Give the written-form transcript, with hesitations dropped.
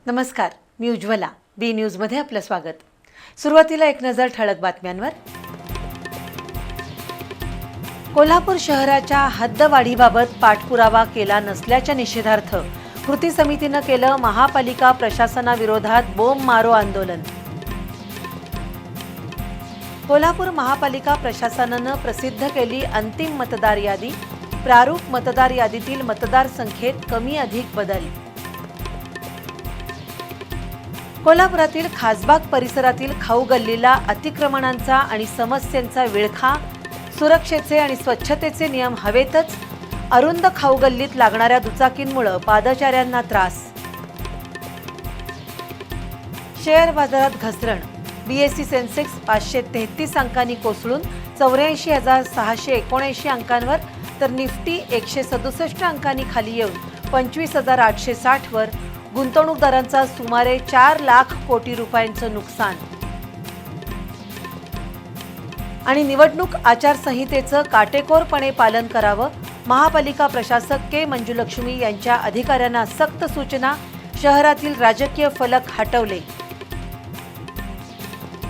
नमस्कार, मी उज्ज्वला. बी न्यूजमध्ये आपलं स्वागत. सुरुवातीला एक नजर ठळक बातम्यांवर. कोल्हापूर शहराच्या हद्दवाढीबाबत पाठपुरावा केला नसल्याच्या निषेधार्थ कृती समितीनं केलं महापालिका प्रशासनाविरोधात बोंब मारो आंदोलन. कोल्हापूर महापालिका प्रशासनानं प्रसिद्ध केली अंतिम मतदार यादी. प्रारूप मतदार यादीतील मतदार संख्येत कमी अधिक बदल. कोल्हापुरातील खासबाग परिसरातील खाऊ गल्लीला अतिक्रमणांचा आणि समस्यांचा विळखा. सुरक्षेचे आणि स्वच्छतेचे नियम हवेतच. अरुंद खाऊ गल्लीत लागणाऱ्या दुचाकींमुळे पादचाऱ्यांना त्रास. शेअर बाजारात घसरण. बीएसई सेन्सेक्स 533 अंकांनी कोसळून 84,679 अंकांवर, तर निफ्टी 167 अंकांनी खाली येऊन 25,860 वर. गुंतवणूकदारांचा सुमारे 4 लाख कोटी रुपयांचं नुकसान. आणि निवडणूक आचारसंहितेचं काटेकोरपणे पालन करावं. महापालिका प्रशासक के मंजुलक्ष्मी यांच्या अधिकाऱ्यांना सक्त सूचना. शहरातील राजकीय फलक हटवले.